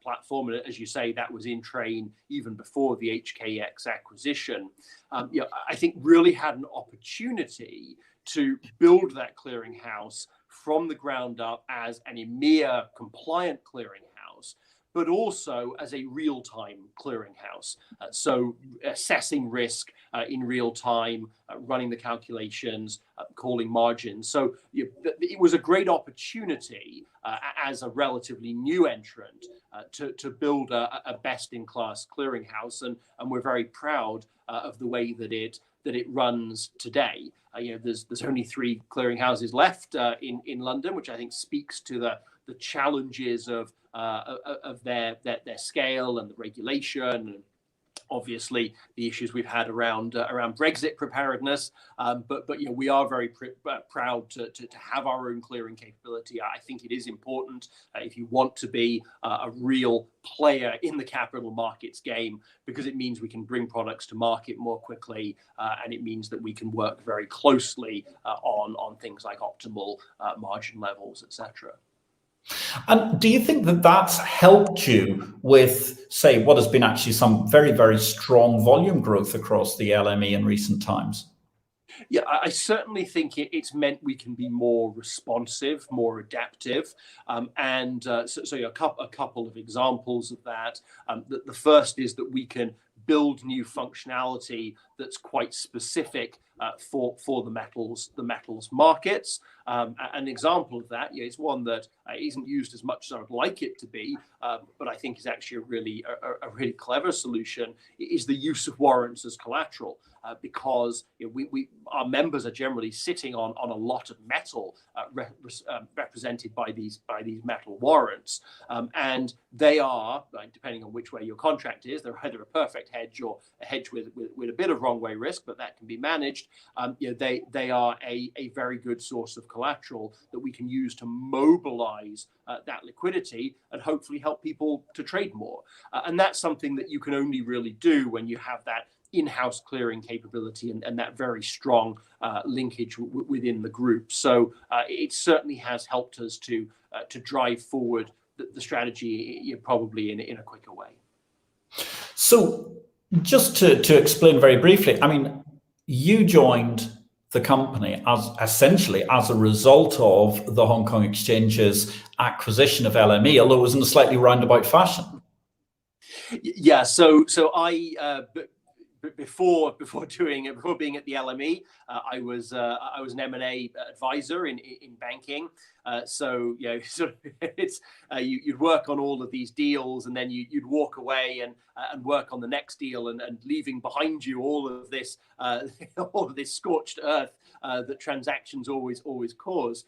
[SPEAKER 2] platform, and as you say, that was in train even before the HKEX acquisition. I think really had an opportunity to build that clearinghouse from the ground up as an EMEA compliant clearinghouse, but also as a real-time clearinghouse. So assessing risk in real time, running the calculations, calling margins. So it was a great opportunity as a relatively new entrant to build a best-in-class clearinghouse, and we're very proud of the way that it runs today. There's only 3 clearinghouses left in London, which I think speaks to the challenges of their scale and the regulation obviously the issues we've had around Brexit preparedness, but we are very proud to have our own clearing capability. I think it is important if you want to be a real player in the capital markets game, because it means we can bring products to market more quickly, and it means that we can work very closely on things like optimal margin levels, etc.
[SPEAKER 1] And do you think that that's helped you with, say, what has been actually some very, very strong volume growth across the LME in recent times?
[SPEAKER 2] Yeah, I certainly think it's meant we can be more responsive, more adaptive, and so a couple of examples of that. The first is that we can build new functionality that's quite specific for the metals markets. An example of that, it's one that isn't used as much as I would like it to be, but I think is actually a really clever solution, is the use of warrants as collateral, because our members are generally sitting on a lot of metal represented by these metal warrants, and they are, depending on which way your contract is, they're either a perfect hedge or a hedge with a bit of wrong way risk, but that can be managed. They are a very good source of collateral that we can use to mobilize that liquidity and hopefully help people to trade more. And that's something that you can only really do when you have that in-house clearing capability and that very strong linkage within the group. So it certainly has helped us to drive forward the strategy, probably in a quicker way.
[SPEAKER 1] So just to explain very briefly, I mean, you joined the company essentially as a result of the Hong Kong Exchange's acquisition of LME, although it was in a slightly roundabout fashion.
[SPEAKER 2] Yeah, so I before being at the LME, I was an M&A advisor in banking. So sort of it's you'd work on all of these deals, and then you'd walk away and work on the next deal, and leaving behind you all of this scorched earth that transactions always cause.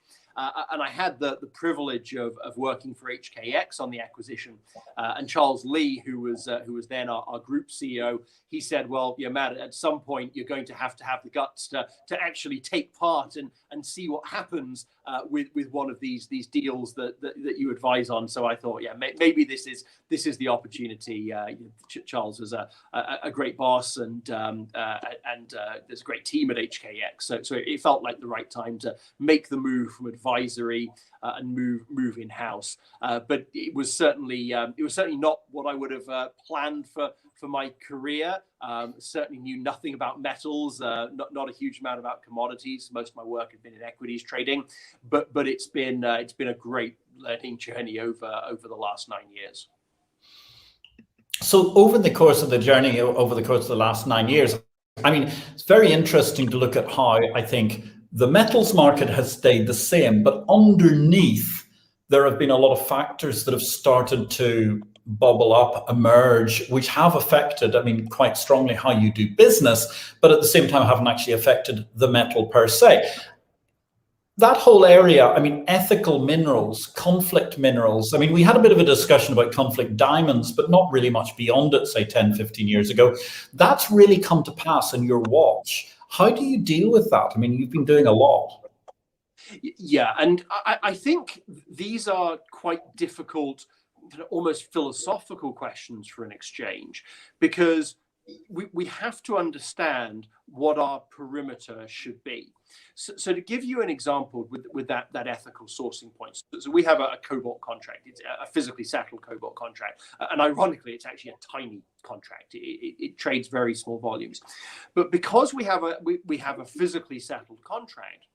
[SPEAKER 2] And I had the privilege of working for HKEX on the acquisition, and Charles Lee, who was then our group CEO, he said, "Well, Matt, at some point you're going to have the guts to actually take part and see what happens with one of these deals that you advise on." So I thought, maybe this is the opportunity. Charles is a great boss, and there's a great team at HKEX. So it felt like the right time to make the move from advisory and move in house. But it was certainly not what I would have planned for my career. Certainly knew nothing about metals, not a huge amount about commodities. Most of my work had been in equities trading, but it's been a great learning journey over the last 9 years.
[SPEAKER 1] So over the course of the journey, over the course of the last 9 years, I mean, it's very interesting to look at how I think the metals market has stayed the same, but underneath there have been a lot of factors that have started to bubble up, emerge, which have affected, I mean, quite strongly how you do business, but at the same time haven't actually affected the metal per se. That whole area, I mean, ethical minerals, conflict minerals, I mean, we had a bit of a discussion about conflict diamonds, but not really much beyond it, say 10, 15 years ago. That's really come to pass in your watch. How do you deal with that? I mean, you've been doing a lot.
[SPEAKER 2] Yeah, and I think these are quite difficult, almost philosophical questions for an exchange, because we have to understand what our perimeter should be. So to give you an example with that ethical sourcing point, so we have a cobalt contract. It's a physically settled cobalt contract, and ironically, it's actually a tiny contract. It trades very small volumes, but because we have a physically settled contract,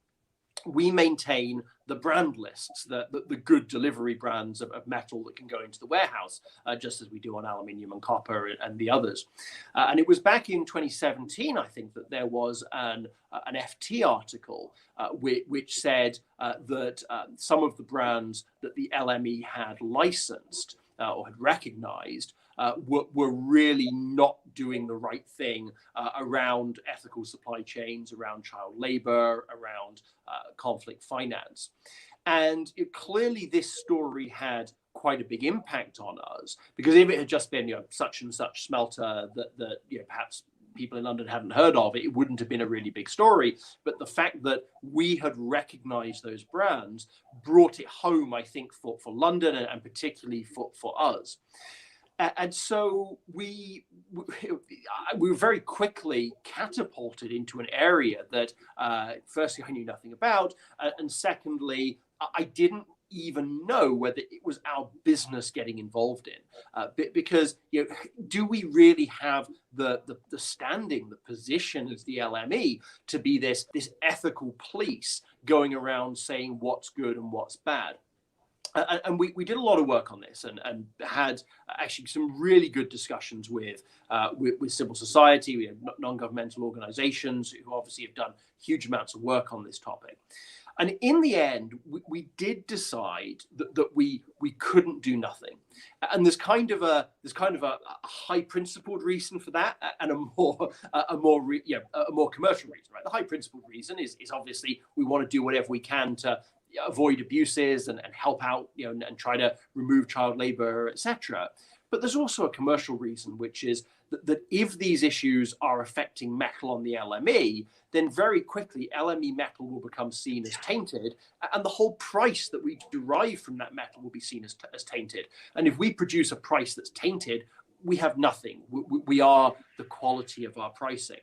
[SPEAKER 2] we maintain the brand lists, the good delivery brands of metal that can go into the warehouse, just as we do on aluminium and copper and the others. And it was back in 2017, I think, that there was an FT article which said that some of the brands that the LME had licensed or had recognized were really not doing the right thing around ethical supply chains, around child labor, around conflict finance. And clearly this story had quite a big impact on us, because if it had just been, such and such smelter that perhaps people in London hadn't heard of, it wouldn't have been a really big story. But the fact that we had recognized those brands brought it home, I think, for London, and particularly for us. And so we were very quickly catapulted into an area that, firstly, I knew nothing about, and secondly, I didn't even know whether it was our business getting involved in, because do we really have the standing, the position as the LME to be this ethical police going around saying what's good and what's bad? And we did a lot of work on this, and had actually some really good discussions with civil society. We had non-governmental organizations who obviously have done huge amounts of work on this topic. And in the end, we did decide that we couldn't do nothing. And there's kind of a high principled reason for that, and a more commercial reason, right? The high principled reason is obviously we want to do whatever we can to avoid abuses and help out, and try to remove child labor, etc. But there's also a commercial reason, which is that if these issues are affecting metal on the LME, then very quickly LME metal will become seen as tainted, and the whole price that we derive from that metal will be seen as tainted. And if we produce a price that's tainted, we have nothing. We are the quality of our pricing.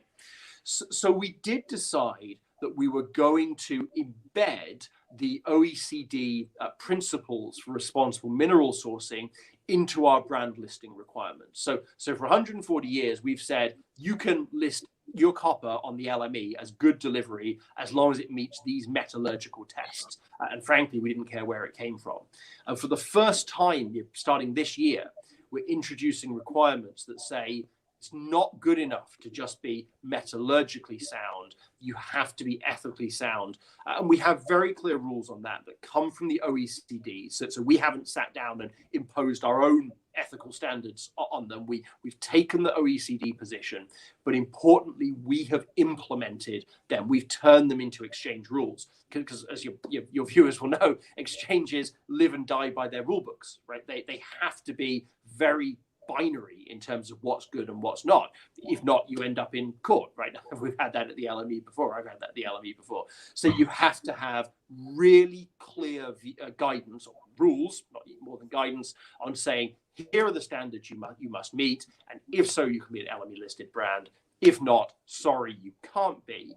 [SPEAKER 2] So we did decide that we were going to embed the OECD principles for responsible mineral sourcing into our brand listing requirements. So for 140 years, we've said you can list your copper on the LME as good delivery as long as it meets these metallurgical tests. And frankly, we didn't care where it came from. And for the first time, starting this year, we're introducing requirements that say it's not good enough to just be metallurgically sound. You have to be ethically sound. And we have very clear rules on that come from the OECD. So we haven't sat down and imposed our own ethical standards on them. We've taken the OECD position, but importantly, we have implemented them. We've turned them into exchange rules, because as your viewers will know, exchanges live and die by their rule books, right? They have to be very binary in terms of what's good and what's not. If not, you end up in court, right? We've had that at the LME before. I've had that at the LME before. So you have to have really clear guidance or rules, not more than guidance, on saying here are the standards you must meet, and if so, you can be an LME listed brand. If not, sorry, you can't be.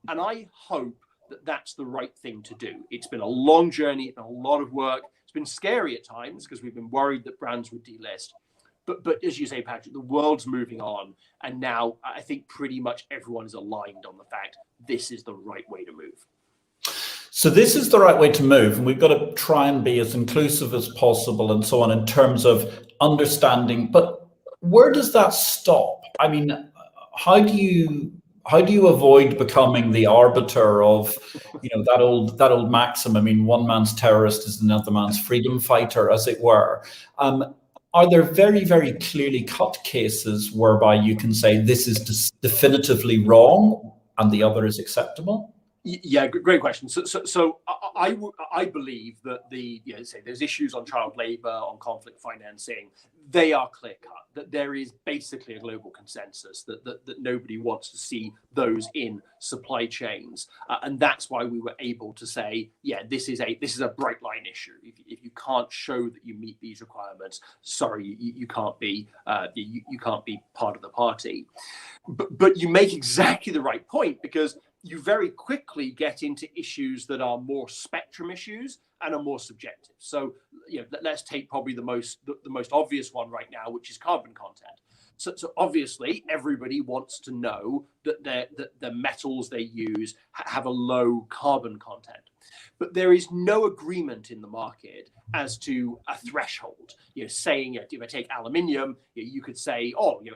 [SPEAKER 2] And I hope that that's the right thing to do. It's been a long journey, it's been a lot of work. It's been scary at times because we've been worried that brands would delist. But as you say, Patrick, the world's moving on, and now I think pretty much everyone is aligned on the fact this is the right way to move.
[SPEAKER 1] So this is the right way to move, and we've got to try and be as inclusive as possible and so on in terms of understanding. But where does that stop? I mean, how do you avoid becoming the arbiter of, that old maxim? I mean, one man's terrorist is another man's freedom fighter, as it were. Are there very, very clearly cut cases whereby you can say this is definitively wrong and the other is acceptable?
[SPEAKER 2] Yeah, great question. So I believe that there's issues on child labor, on conflict financing. They are clear cut. That there is basically a global consensus that nobody wants to see those in supply chains, and that's why we were able to say, this is a bright line issue. If you can't show that you meet these requirements, sorry, you can't be you can't be part of the party. But you make exactly the right point, because you very quickly get into issues that are more spectrum issues and are more subjective. So, let's take probably the most obvious one right now, which is carbon content. So obviously, everybody wants to know that the metals they use have a low carbon content. But there is no agreement in the market as to a threshold. Saying if I take aluminium, you could say,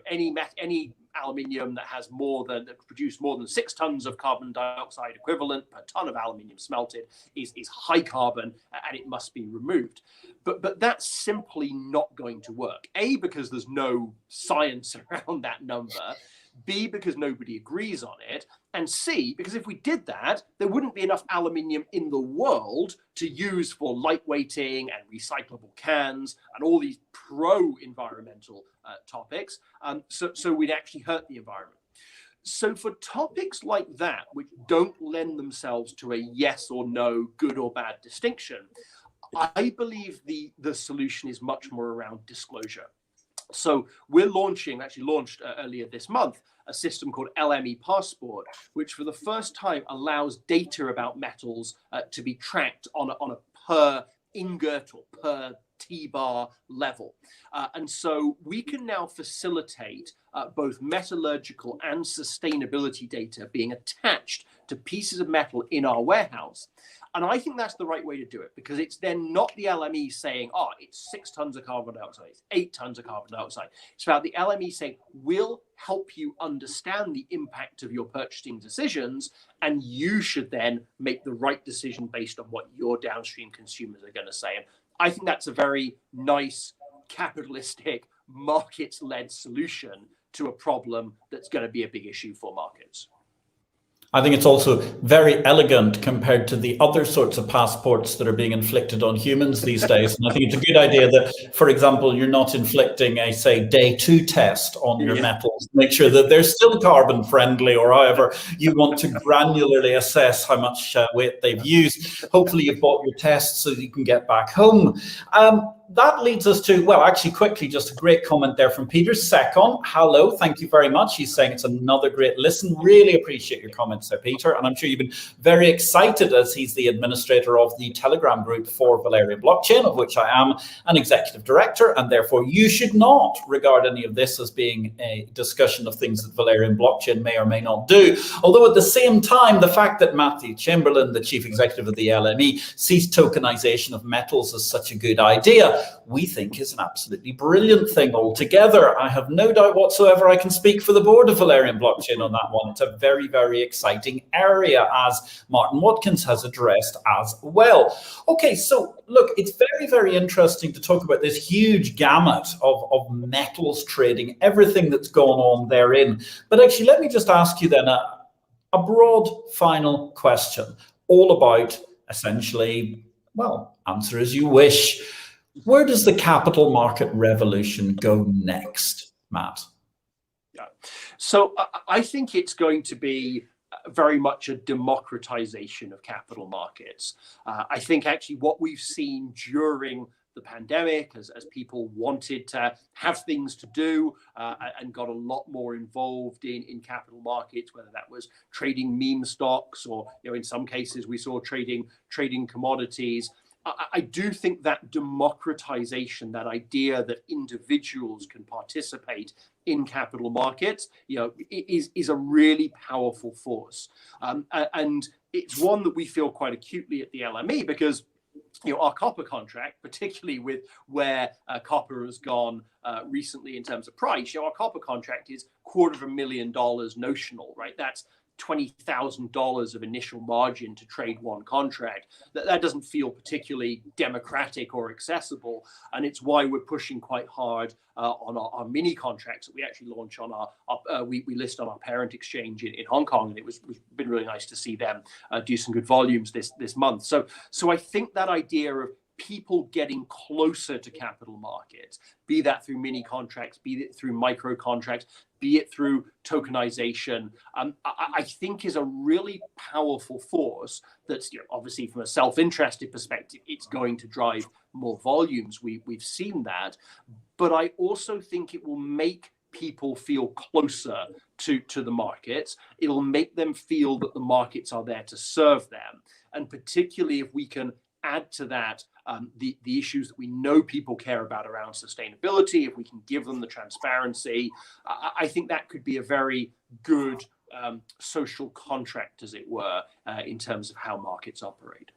[SPEAKER 2] any aluminium that produce more than 6 tons of carbon dioxide equivalent per ton of aluminium smelted is high carbon, and it must be removed. But that's simply not going to work. A, because there's no science around that number. B, because nobody agrees on it, and C, because if we did that, there wouldn't be enough aluminium in the world to use for lightweighting and recyclable cans and all these pro-environmental topics. So we'd actually hurt the environment. So for topics like that, which don't lend themselves to a yes or no, good or bad distinction, I believe the solution is much more around disclosure. So we're actually launched earlier this month, a system called LME Passport, which for the first time allows data about metals to be tracked on a per ingot or per T-bar level. And so we can now facilitate both metallurgical and sustainability data being attached to pieces of metal in our warehouse. And I think that's the right way to do it, because it's then not the LME saying, oh, it's 6 tons of carbon dioxide, it's 8 tons of carbon dioxide. It's about the LME saying, we'll help you understand the impact of your purchasing decisions, and you should then make the right decision based on what your downstream consumers are going to say. And I think that's a very nice, capitalistic, markets-led solution to a problem that's going to be a big issue for markets.
[SPEAKER 1] I think it's also very elegant compared to the other sorts of passports that are being inflicted on humans these days. And I think it's a good idea that, for example, you're not inflicting a, say, day 2 test on your metals. Make sure that they're still carbon friendly, or however you want to granularly assess how much weight they've used. Hopefully you've bought your tests so that you can get back home. That leads us to, well, actually quickly, just a great comment there from Peter Secon. Hello, thank you very much. He's saying it's another great listen. Really appreciate your comments there, Peter. And I'm sure you've been very excited, as he's the administrator of the Telegram group for Valerian Blockchain, of which I am an executive director. And therefore you should not regard any of this as being a discussion of things that Valerian Blockchain may or may not do. Although at the same time, the fact that Matthew Chamberlain, the chief executive of the LME, sees tokenization of metals as such a good idea, we think is an absolutely brilliant thing altogether. I have no doubt whatsoever I can speak for the board of Valerian Blockchain on that one. It's a very, very exciting area, as Martin Watkins has addressed as well. Okay, so look, it's very, very interesting to talk about this huge gamut of metals trading, everything that's going on therein. But actually, let me just ask you then a broad final question, all about essentially, well, answer as you wish. Where does the capital market revolution go next, Matt?
[SPEAKER 2] Yeah. So I think it's going to be very much a democratization of capital markets. I think actually what we've seen during the pandemic, as people wanted to have things to do and got a lot more involved in capital markets, whether that was trading meme stocks or, in some cases we saw trading commodities. I do think that democratization, that idea that individuals can participate in capital markets, is a really powerful force. And it's one that we feel quite acutely at the LME, because our copper contract, particularly with where copper has gone recently in terms of price, our copper contract is $250,000 notional, right? That's $20,000 of initial margin to trade one contract. That doesn't feel particularly democratic or accessible, and it's why we're pushing quite hard on our mini contracts that we actually launch on we list on our parent exchange in Hong Kong, and it's been really nice to see them do some good volumes this month. So I think that idea of people getting closer to capital markets, be that through mini contracts, be it through micro contracts, be it through tokenization, I think is a really powerful force that's, obviously from a self-interested perspective, it's going to drive more volumes. We've seen that. But I also think it will make people feel closer to the markets. It'll make them feel that the markets are there to serve them. And particularly if we can add to that the issues that we know people care about around sustainability, if we can give them the transparency, I think that could be a very good social contract, as it were, in terms of how markets operate.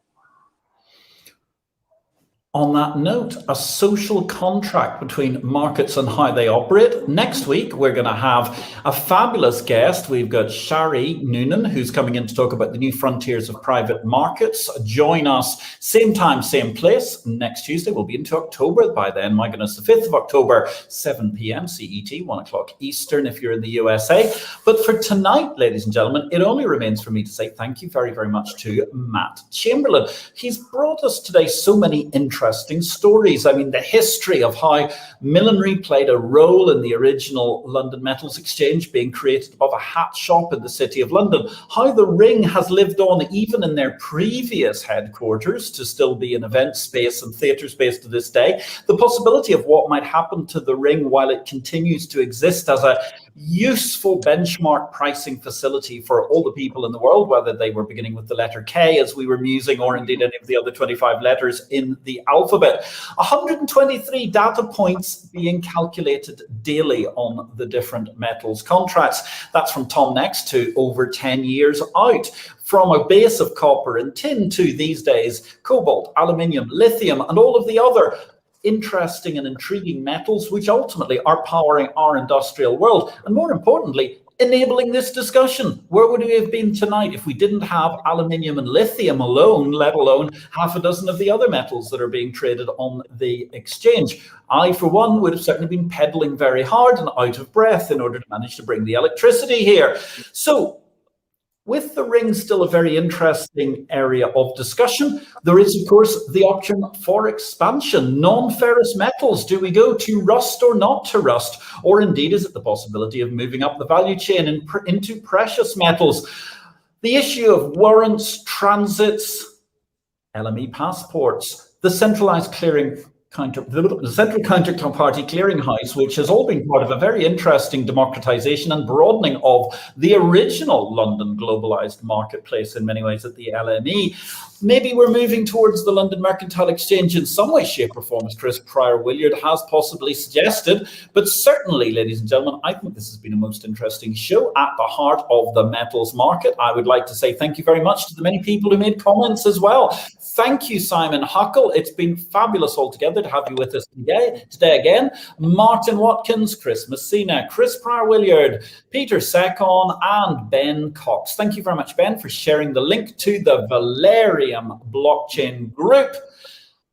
[SPEAKER 1] On that note, a social contract between markets and how they operate. Next week, we're going to have a fabulous guest. We've got Shari Noonan, who's coming in to talk about the new frontiers of private markets. Join us, same time, same place, next Tuesday. We'll be into October by then. My goodness, the 5th of October, 7 p.m. CET, 1 o'clock Eastern if you're in the USA. But for tonight, ladies and gentlemen, it only remains for me to say thank you very, very much to Matt Chamberlain. He's brought us today so many interesting stories. I mean, the history of how millinery played a role in the original London Metals Exchange being created above a hat shop in the City of London, how the Ring has lived on even in their previous headquarters to still be an event space and theatre space to this day, the possibility of what might happen to the Ring while it continues to exist as a useful benchmark pricing facility for all the people in the world, whether they were beginning with the letter K as we were musing, or indeed any of the other 25 letters in the alphabet. 123 data points being calculated daily on the different metals contracts. That's from Tom Next to over 10 years out. From a base of copper and tin to these days, cobalt, aluminium, lithium, and all of the other interesting and intriguing metals which ultimately are powering our industrial world, and more importantly, enabling this discussion. Where would we have been tonight if we didn't have aluminium and lithium alone, let alone half a dozen of the other metals that are being traded on the exchange? I, for one, would have certainly been pedaling very hard and out of breath in order to manage to bring the electricity here. So, with the Ring still a very interesting area of discussion, there is, of course, the option for expansion. Non-ferrous metals, do we go to rust or not to rust? Or indeed, is it the possibility of moving up the value chain into precious metals? The issue of warrants, transits, LME passports, the centralized clearing the Central Counterparty Clearinghouse, which has all been part of a very interesting democratization and broadening of the original London globalized marketplace in many ways at the LME. Maybe we're moving towards the London Mercantile Exchange in some way, shape or form, as Chris Pryor-Williard has possibly suggested. But certainly, ladies and gentlemen, I think this has been a most interesting show at the heart of the metals market. I would like to say thank you very much to the many people who made comments as well. Thank you, Simon Huckle. It's been fabulous altogether to have you with us today again. Martin Watkins, Chris Messina, Chris Pryor-Williard, Peter Secon, and Ben Cox. Thank you very much, Ben, for sharing the link to the Valerium blockchain group.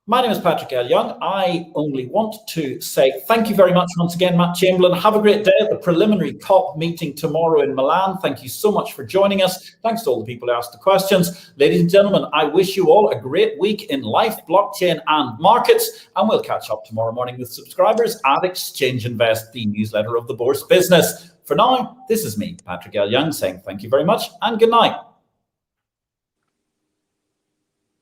[SPEAKER 1] My name is Patrick L. Young. I only want to say thank you very much once again, Matt Chamberlain. Have a great day at the preliminary COP meeting tomorrow in Milan. Thank you so much for joining us. Thanks to all the people who asked the questions. Ladies and gentlemen, I wish you all a great week in life, blockchain, and markets. And we'll catch up tomorrow morning with subscribers at Exchange Invest, the newsletter of the Bourse Business. For now, this is me, Patrick L. Young, saying thank you very much and good night.